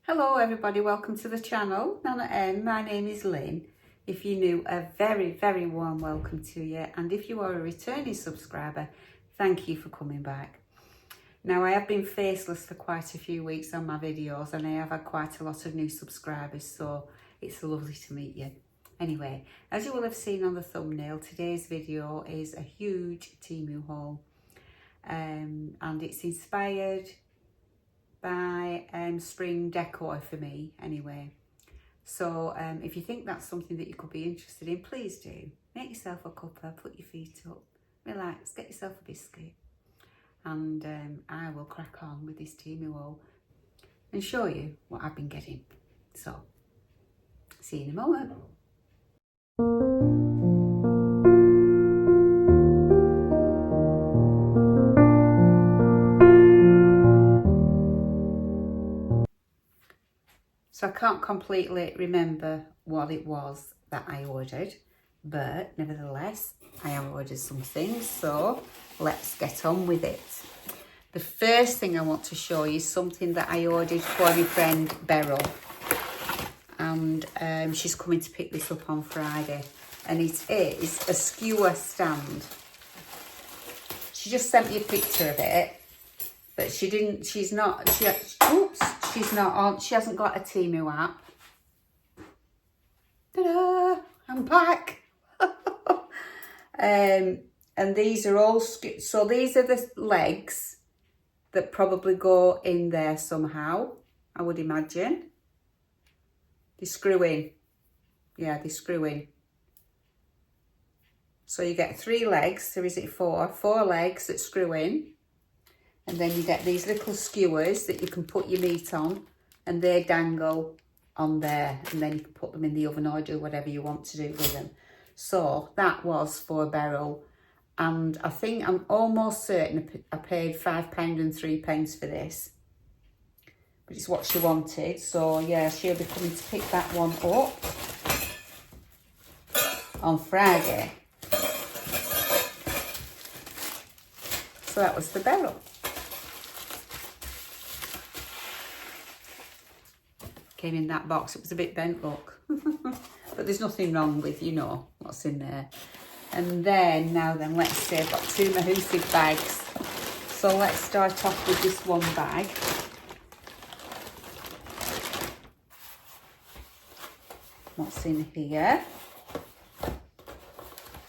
Hello everybody, welcome to the channel, Nanna-M. My name is Lynn. If you're new, a very warm welcome to you, and if you are a returning subscriber, thank you for coming back. Now I have been faceless for quite a few weeks on my videos and I have had quite a lot of new subscribers, so it's lovely to meet you. Anyway, as you will have seen on the thumbnail, today's video is a huge Temu haul and it's inspired by spring decor for me anyway. So if you think that's something that you could be interested in, please do. Make yourself a cuppa, put your feet up, relax, get yourself a biscuit, and I will crack on with this Temu haul and show you what I've been getting. So, see you in a moment. So I can't completely remember what it was that I ordered, but nevertheless, I have ordered some things, so let's get on with it. The first thing I want to show you is something that I ordered for my friend Beryl, and she's coming to pick this up on Friday, and it is a skewer stand. She just sent me a picture of it, but she hasn't got a Temu app. Ta-da! I'm back. And these are all, so these are the legs that probably go in there somehow, I would imagine. They screw in. Yeah, they screw in. So you get 3 legs, or is it 4? 4 legs that screw in. And then you get these little skewers that you can put your meat on, and they dangle on there, and then you can put them in the oven or do whatever you want to do with them. So that was for Beryl, and I think I'm almost certain I paid £5.03 for this, but it's what she wanted. So yeah, she'll be coming to pick that one up on Friday. So that was for Beryl. Came in that box. It was a bit bent, look. But there's nothing wrong with, you know, what's in there. And then, let's see, I've got 2 Mahoosid bags. So let's start off with this one bag. What's in here?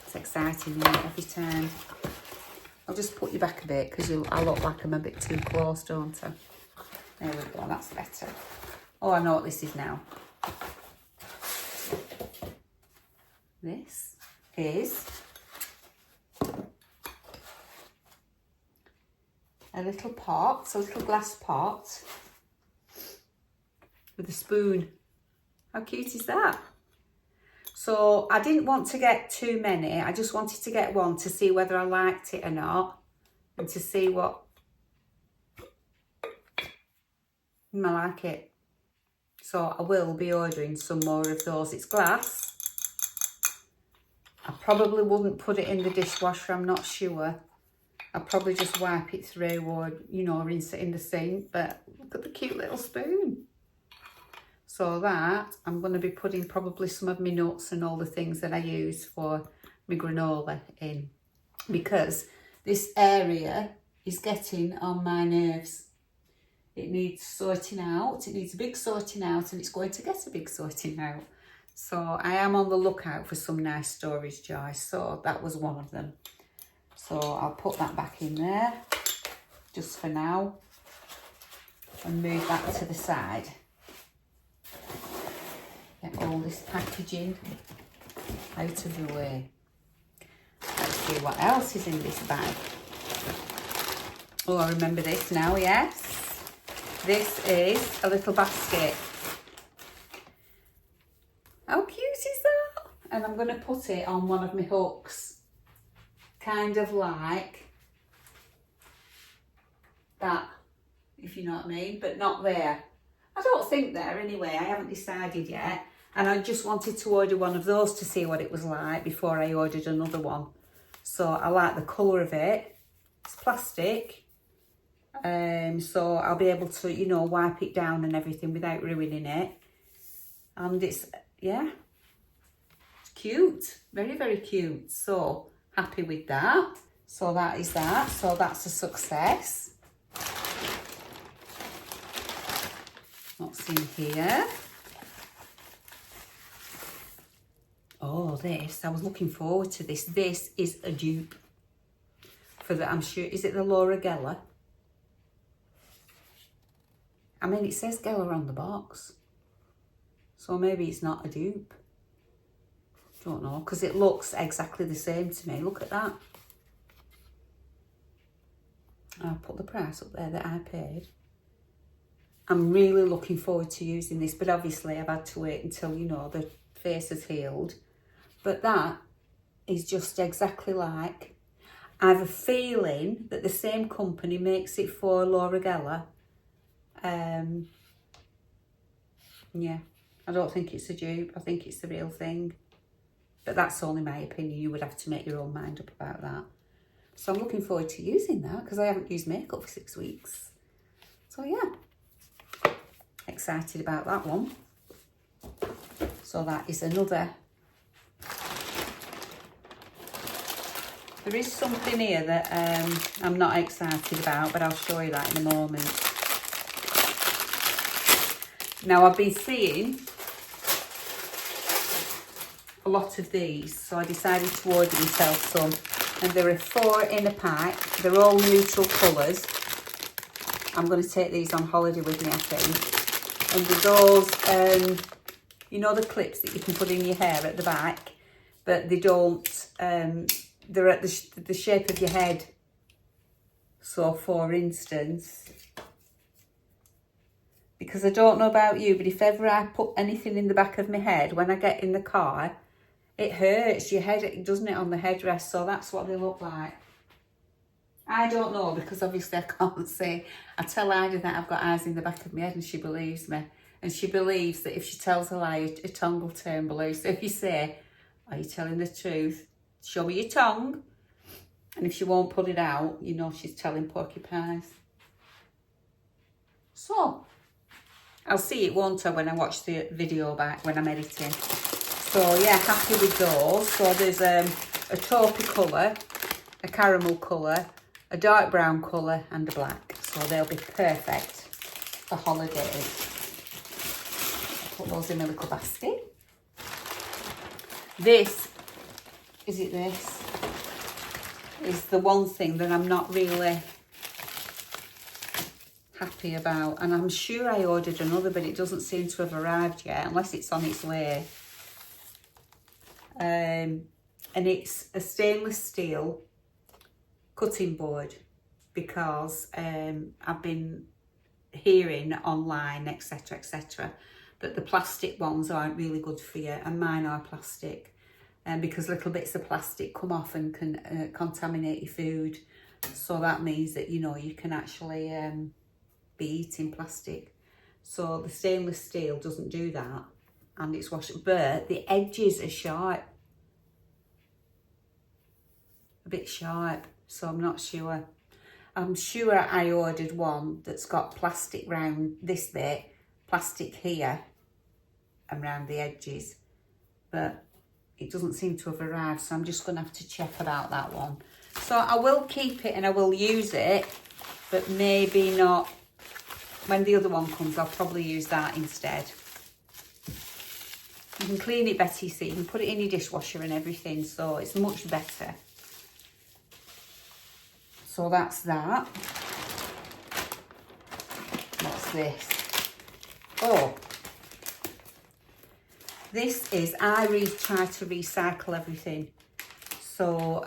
It's exciting, isn't it, every time. I'll just put you back a bit because I look like I'm a bit too close, don't I? There we go, that's better. Oh, I know what this is now. This is a little pot, a little glass pot with a spoon. How cute is that? So I didn't want to get too many. I just wanted to get one to see whether I liked it or not, and to see what I like it. So I will be ordering some more of those. It's glass. I probably wouldn't put it in the dishwasher, I'm not sure. I'll probably just wipe it through, or, you know, rinse it in the sink. But look at the cute little spoon. So that, I'm going to be putting probably some of my nuts and all the things that I use for my granola in, because this area is getting on my nerves. It needs sorting out. It needs a big sorting out, and it's going to get a big sorting out. So I am on the lookout for some nice storage jars. So that was one of them. So I'll put that back in there just for now and move that to the side. Get all this packaging out of the way. Let's see what else is in this bag. Oh, I remember this now, yes. This is a little basket. How cute is that? And I'm going to put it on one of my hooks. Kind of like that, if you know what I mean, but not there. I don't think there anyway, I haven't decided yet. And I just wanted to order one of those to see what it was like before I ordered another one. So I like the colour of it. It's plastic. So I'll be able to, you know, wipe it down and everything without ruining it. And it's, yeah, it's cute, very, very cute. So happy with that. So that is that. So that's a success. What's in here? Oh, this, I was looking forward to this. This is a dupe for the, I'm sure, is it the Laura Geller? I mean, it says Geller on the box. So maybe it's not a dupe. Don't know, because it looks exactly the same to me. Look at that. I'll put the price up there that I paid. I'm really looking forward to using this, but obviously I've had to wait until, you know, the face has healed. But that is just exactly like, I have a feeling that the same company makes it for Laura Geller. Yeah, I don't think it's a dupe. I think it's the real thing. But that's only my opinion. You would have to make your own mind up about that. So I'm looking forward to using that because I haven't used makeup for 6 weeks. So yeah, excited about that one. So that is another. There is something here that I'm not excited about, but I'll show you that in a moment. Now I've been seeing a lot of these, so I decided to order myself some. And there are 4 in a pack. They're all neutral colours. I'm going to take these on holiday with me, I think. And they're those, you know, the clips that you can put in your hair at the back, but they don't, they're at the shape of your head. So for instance, because I don't know about you, but if ever I put anything in the back of my head, when I get in the car, it hurts your head, doesn't it, on the headrest? So that's what they look like. I don't know, because obviously I can't see. I tell Ida that I've got eyes in the back of my head and she believes me. And she believes that if she tells a lie, her tongue will turn blue. So if you say, are you telling the truth? Show me your tongue. And if she won't put it out, you know she's telling porcupines. So, I'll see it, won't I, when I watch the video back, when I'm editing. So yeah, happy with those. So there's a taupey colour, a caramel colour, a dark brown colour and a black. So they'll be perfect for holidays. I'll put those in a little basket. This, is it this? Is the one thing that I'm not really happy about. And I'm sure I ordered another, but it doesn't seem to have arrived yet, unless it's on its way. And it's a stainless steel cutting board, because I've been hearing online, etc, etc, that the plastic ones aren't really good for you, and mine are plastic, because little bits of plastic come off and can contaminate your food. So that means that, you know, you can actually be eating plastic. So the stainless steel doesn't do that, and it's washable, but the edges are sharp, a bit sharp. So I'm not sure. I'm sure I ordered one that's got plastic round this bit, plastic here and round the edges, but it doesn't seem to have arrived. So I'm just going to have to check about that one. So I will keep it and I will use it, but maybe not. When the other one comes, I'll probably use that instead. You can clean it better, you see. You can put it in your dishwasher and everything, so it's much better. So that's that. What's this? Oh, this is, I try to recycle everything. So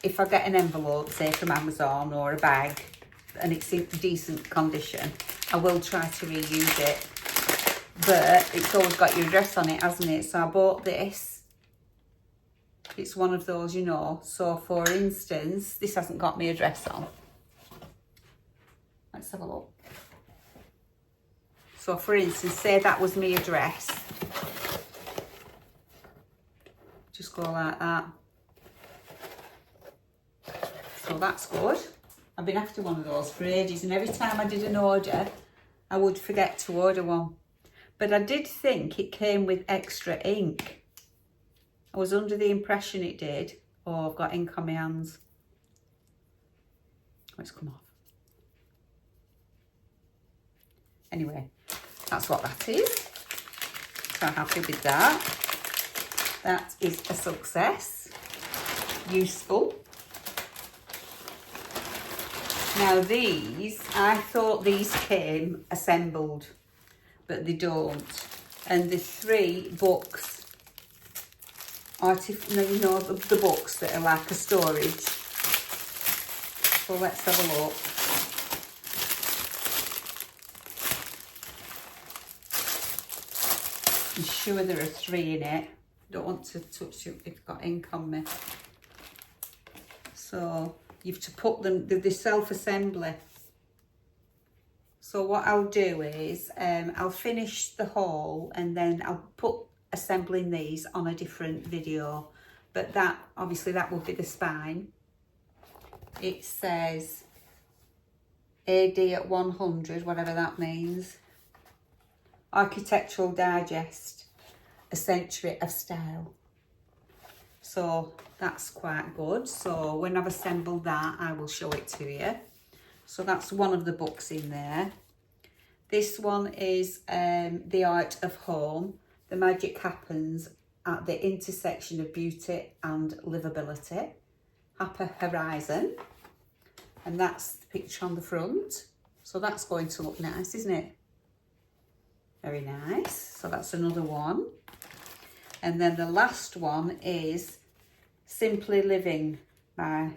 if I get an envelope, say from Amazon, or a bag, and it's in decent condition, I will try to reuse it. But it's always got your address on it, hasn't it? So I bought this. It's one of those, you know. So for instance, this hasn't got my address on. Let's have a look. So for instance, say that was my address. Just go like that. So that's good. I've been after one of those for ages, and every time I did an order, I would forget to order one. But I did think it came with extra ink. I was under the impression it did. Oh, I've got ink on my hands. Oh, it's come off. Anyway, that's what that is. So I'm happy with that. That is a success. Useful. Now these, I thought these came assembled, but they don't. And the 3 books, you know, the books that are like a storage. So let's have a look. I'm sure there are 3 in it. Don't want to touch it if I've got ink on me. So you have to put them, they're self-assembly. So what I'll do is, I'll finish the haul and then I'll put assembling these on a different video. But that, obviously that will be the spine. It says AD at 100, whatever that means. Architectural Digest, a century of style. So that's quite good. So when I've assembled that, I will show it to you. So that's one of the books in there. This one is The Art of Home. The magic happens at the intersection of beauty and livability. Happy Horizon. And that's the picture on the front. So that's going to look nice, isn't it? Very nice. So that's another one. And then the last one is Simply Living by...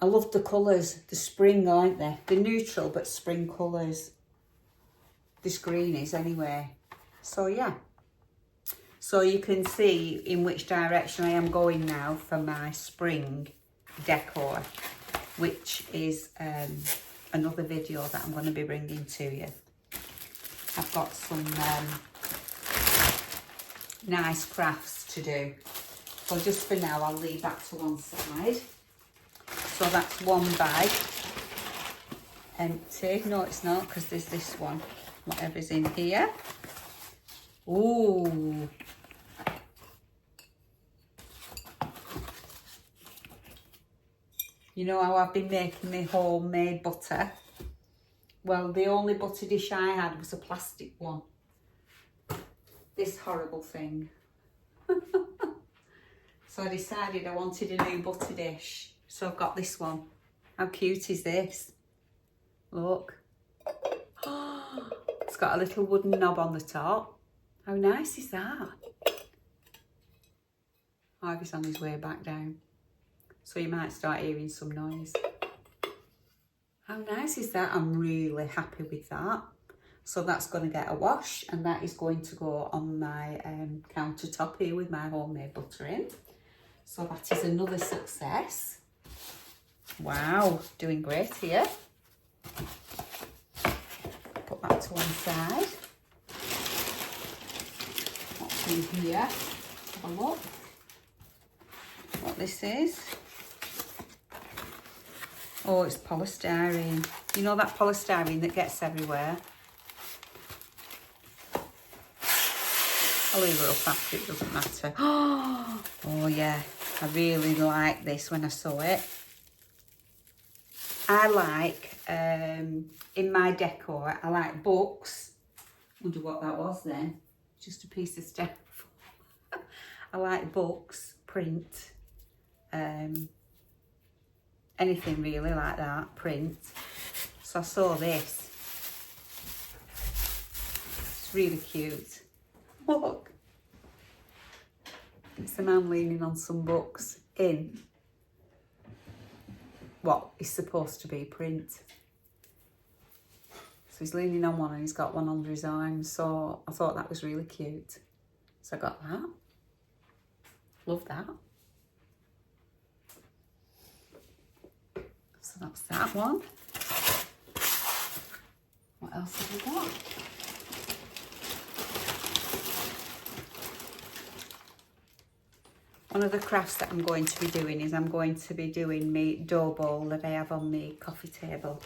I love the colours. The spring, aren't they? They're neutral, but spring colours. This green is anyway. So yeah. So you can see in which direction I am going now for my spring decor, which is another video that I'm going to be bringing to you. I've got some nice crafts to do. So just for now, I'll leave that to one side. So that's one bag. Empty. No, it's not, because there's this one. Whatever's in here. Ooh. You know how I've been making my homemade butter? Well, the only butter dish I had was a plastic one. This horrible thing. So I decided I wanted a new butter dish. So I've got this one. How cute is this? Look. It's got a little wooden knob on the top. How nice is that? Harvey's on his way back down. So you might start hearing some noise. How nice is that? I'm really happy with that. So that's going to get a wash, and that is going to go on my countertop here with my homemade butter in. So that is another success. Wow, doing great here. Put that to one side. What's in here? Have a look. What this is. Oh, it's polystyrene. You know that polystyrene that gets everywhere? I'll leave it up after, it doesn't matter. Oh yeah, I really like this when I saw it. I like, in my decor, I like books. Wonder what that was then. Just a piece of stuff. I like books, print, anything really like that, print. So I saw this. It's really cute. Look. It's a man leaning on some books in what is supposed to be print. So he's leaning on one and he's got one under his arm. So I thought that was really cute. So I got that. Love that. So that's that one. What else have we got? One of the crafts that I'm going to be doing is I'm going to be doing my dough bowl that I have on my coffee table.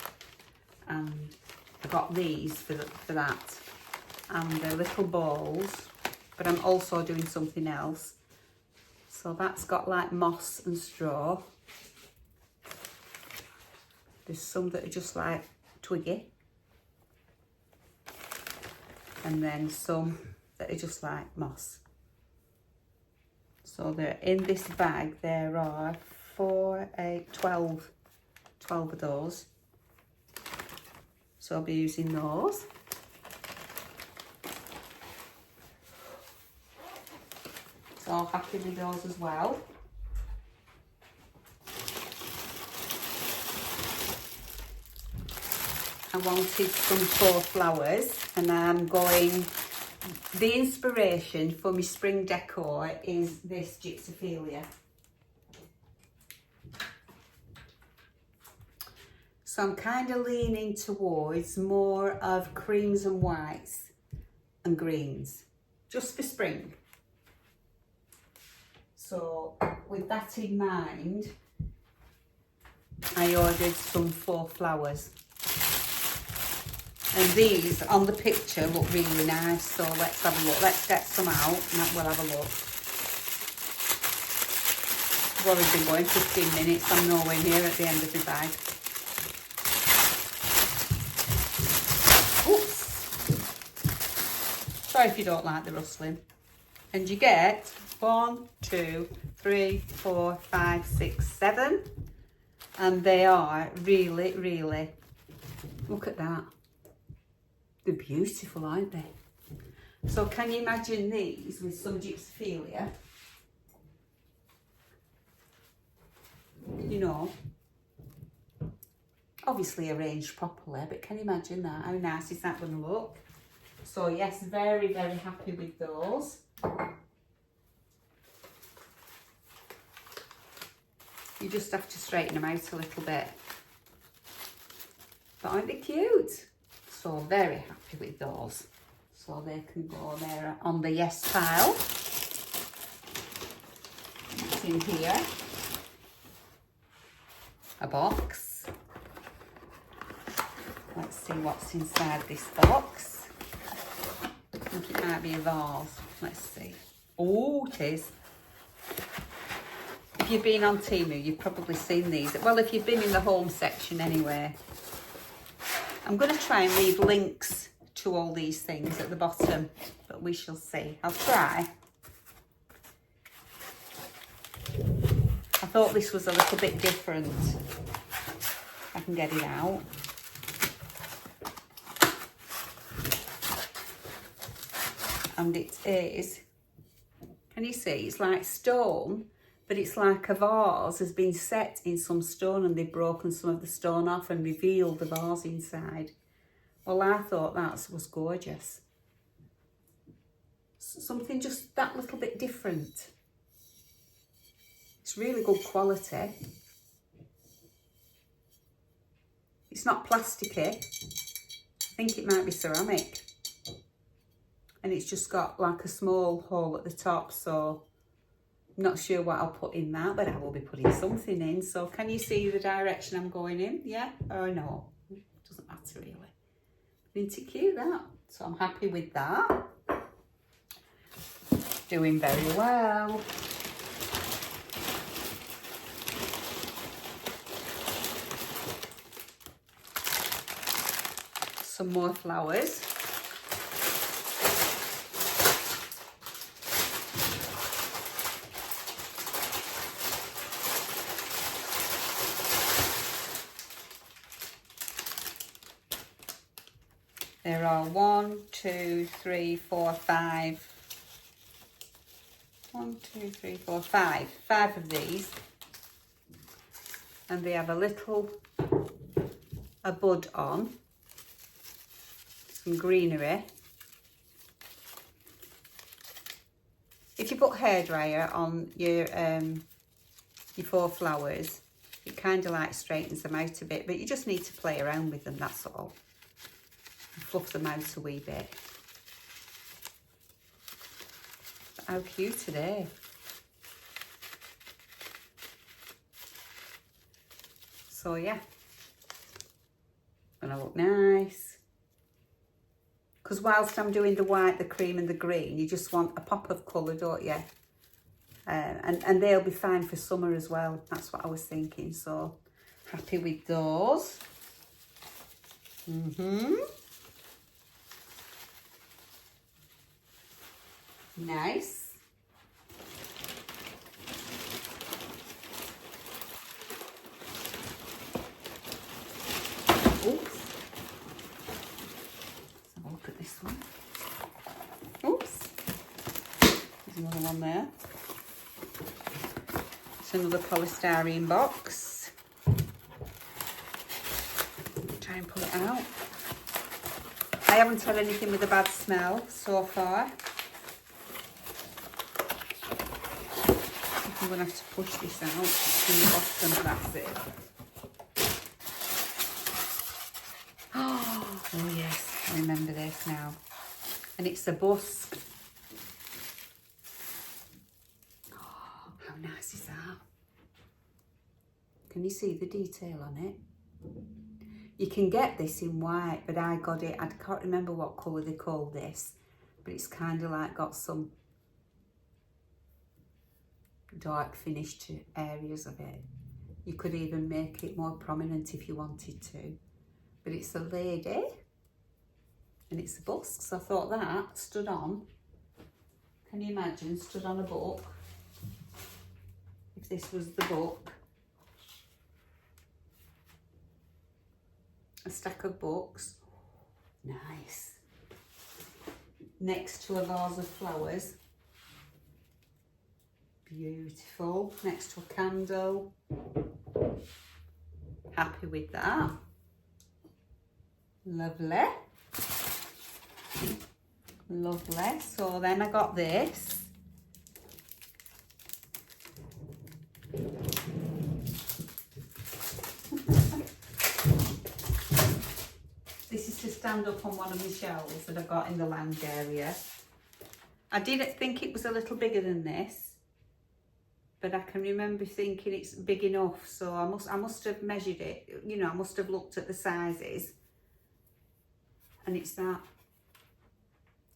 And I got these for that. And they're little balls, but I'm also doing something else. So that's got like moss and straw. There's some that are just like twiggy. And then some that are just like moss. So they're in this bag. There are 4, 8, 12 of those. So I'll be using those. So happy with those as well. I wanted some faux flowers, and I'm going, the inspiration for my spring decor is this gypsophilia. So I'm kind of leaning towards more of creams and whites and greens, just for spring. So with that in mind, I ordered some faux flowers. And these on the picture look really nice, so let's have a look. Let's get some out and we'll have a look. I've already been going 15 minutes, I'm nowhere near at the end of my bag. Oops. Sorry if you don't like the rustling. And you get 1, 2, 3, 4, 5, 6, 7. And they are really, really, look at that. They're beautiful, aren't they? So can you imagine these with some gypsophilia? You know, obviously arranged properly, but can you imagine that? How nice is that going to look? So yes, very, very happy with those. You just have to straighten them out a little bit. But aren't they cute? So very happy with those. So they can go there on the yes pile. What's in here? A box. Let's see what's inside this box. I think it might be a vase. Let's see. Oh, it is. If you've been on Temu, you've probably seen these. Well, if you've been in the home section anyway. I'm going to try and leave links to all these things at the bottom, but we shall see. I'll try. I thought this was a little bit different. I can get it out. And it is, can you see, it's like stone, but it's like a vase has been set in some stone and they've broken some of the stone off and revealed the vase inside. Well, I thought that was gorgeous. Something just that little bit different. It's really good quality. It's not plasticky. I think it might be ceramic. And it's just got like a small hole at the top, so I'm not sure what I'll put in that, but I will be putting something in. So can you see the direction I'm going in? Yeah or no? It doesn't matter really. Isn't it cute, that? So I'm happy with that. Doing very well. Some more flowers. There are 1, 2, 3, 4, 5. 1, 2, 3, 4, 5. 5 of these. And they have a bud on. Some greenery. If you put hairdryer on your 4 flowers, it kind of like straightens them out a bit, but you just need to play around with them, that's all. Fluff them out a wee bit. But how cute are they? So yeah, gonna look nice. Because whilst I'm doing the white, the cream and the green, you just want a pop of colour, don't you? And they'll be fine for summer as well. That's what I was thinking. So happy with those. Nice. Oops. Let's have a look at this one. Oops. There's another one there. It's another polystyrene box. Try and pull it out. I haven't had anything with a bad smell so far. I'm going to have to push this out from the bottom. That's it. Oh yes, I remember this now. And it's a basque. Oh, how nice is that? Can you see the detail on it? You can get this in white, but I got it, I can't remember what colour they call this, but it's kind of like got some dark finish to areas of it. You could even make it more prominent if you wanted to. But it's a lady and it's a basque, so I thought that stood on. Can you imagine, stood on a book? If this was the book, a stack of books, nice. Next to a vase of flowers, beautiful. Next to a candle, happy with that. Lovely. Lovely. So then I got this. This is to stand up on one of my shelves that I've got in the lounge area. I didn't think it was a little bigger than this, but I can remember thinking it's big enough, so I must have measured it, you know, I must have looked at the sizes. And it's that.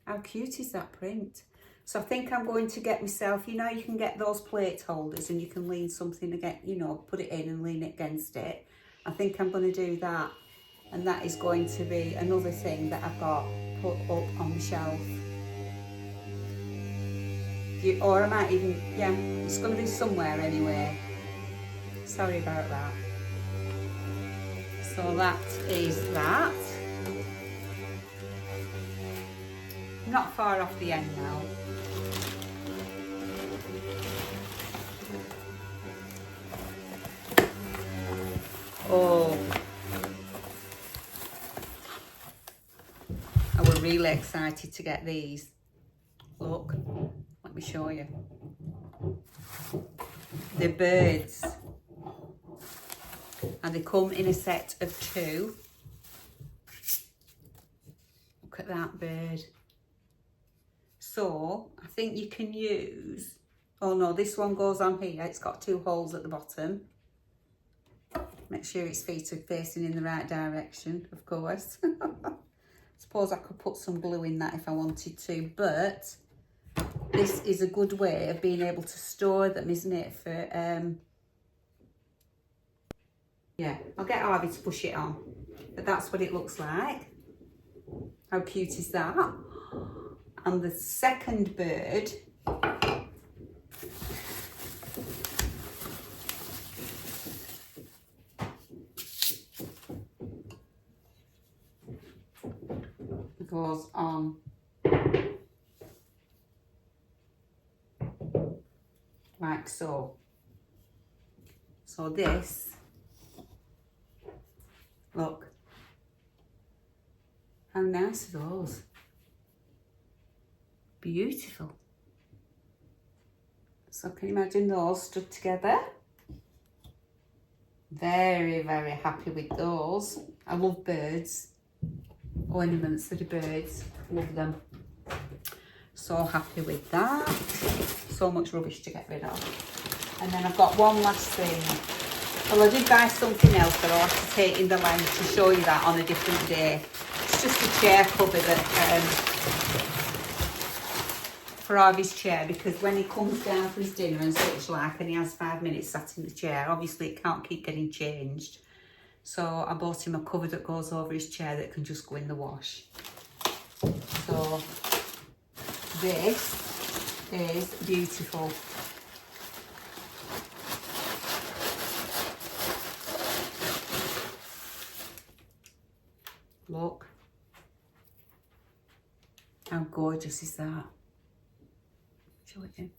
How cute is that print? So I think I'm going to get myself, you know, you can get those plate holders and you can lean something against, you know, put it in and lean it against it. I think I'm going to do that. And that is going to be another thing that I've got put up on the shelf. Or I might even, yeah, it's going to be somewhere anyway. Sorry about that. So that is that. Not far off the end now. Oh, I was really excited to get these. Look, let me show you. They're birds. And they come in a set of 2. Look at that bird. So I think you can use, oh no, this one goes on here. It's got 2 holes at the bottom. Make sure its feet are facing in the right direction, of course. Suppose I could put some glue in that if I wanted to, but this is a good way of being able to store them, isn't it? For yeah, I'll get Harvey to push it on, but that's what it looks like. How cute is that? And the second bird goes on like so. So this, look, how nice are those? Beautiful. So can you imagine those stuck together? Very, very happy with those. I love birds. Ornaments that are birds. Love them. So happy with that. So much rubbish to get rid of. And then I've got one last thing. Well, I did buy something else, but I'll have to take in the line to show you that on a different day. It's just a chair cover that for Harvey's chair, because when he comes down for his dinner and such like, and he has 5 minutes sat in the chair, obviously it can't keep getting changed. So I bought him a cover that goes over his chair that can just go in the wash. So this is beautiful. Look, how gorgeous is that? Show it in.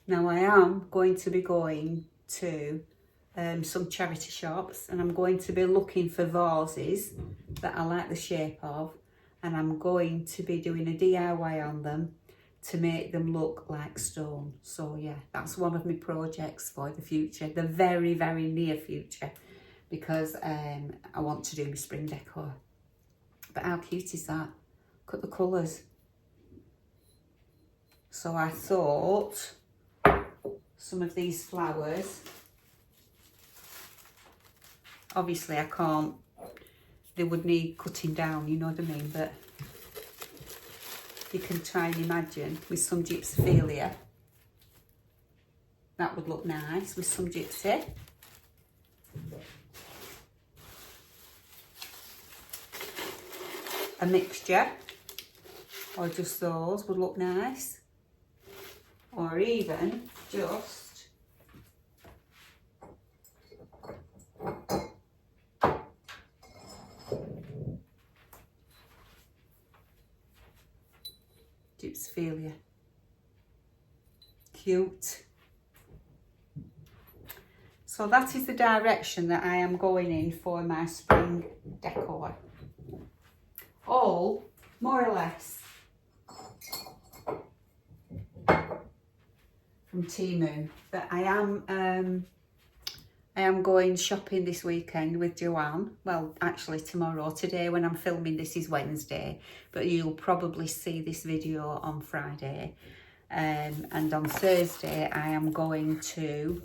Now I am going to be going to some charity shops, and I'm going to be looking for vases that I like the shape of, and I'm going to be doing a DIY on them to make them look like stone. So yeah, that's one of my projects for the future, the very, very near future, because I want to do my spring decor. But how cute is that? Look at the colours. So I thought some of these flowers, obviously I can't, they would need cutting down, you know what I mean, but you can try and imagine with some gypsophilia, that would look nice with some gypsy. A mixture, or just those would look nice, or even just gypsophilia. Cute. So that is the direction that I am going in for my spring decor. All more or less from Temu, but I am going shopping this weekend with Joanne. Well, actually tomorrow. Today when I'm filming this is Wednesday, but you'll probably see this video on Friday. And on Thursday I am going to,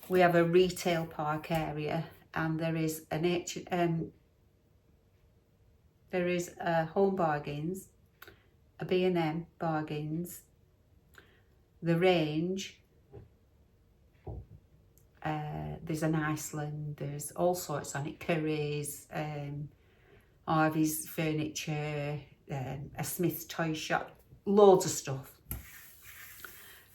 we have a retail park area, and there is a Home Bargains, a B&M Bargains, the Range, there's an Iceland, there's all sorts on it, Curry's, Harvey's Furniture, a Smith's Toy Shop, loads of stuff.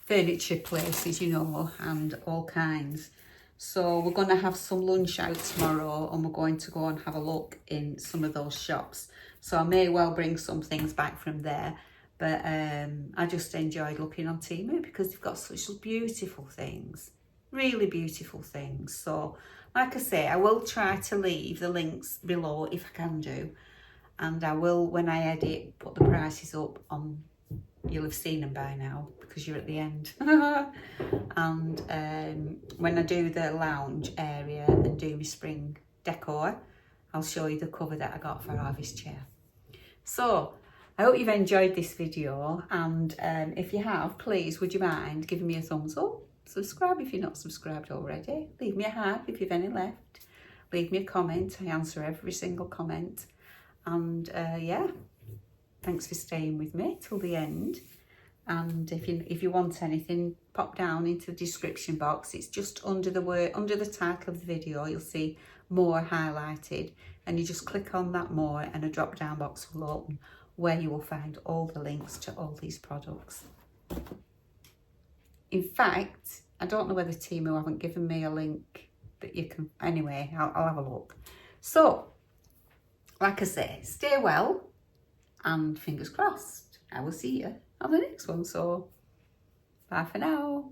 Furniture places, you know, and all kinds. So we're going to have some lunch out tomorrow, and we're going to go and have a look in some of those shops. So I may well bring some things back from there. But I just enjoyed looking on Temu because they've got such beautiful things. Really beautiful things. So like I say, I will try to leave the links below if I can do. And I will, when I edit, put the prices up on, you'll have seen them by now because you're at the end. And when I do the lounge area and do my spring decor, I'll show you the cover that I got for Harvey's chair. So I hope you've enjoyed this video, and if you have, please would you mind giving me a thumbs up, subscribe if you're not subscribed already, leave me a heart if you've any left, leave me a comment. I answer every single comment. And yeah, thanks for staying with me till the end. And if you want anything, pop down into the description box. It's just under the title of the video. You'll see more highlighted, and you just click on that more, and a drop down box will open where you will find all the links to all these products. In fact, I don't know whether Temu haven't given me a link that you can, anyway, I'll have a look. So like I say, stay well, and fingers crossed, I will see you on the next one. So bye for now.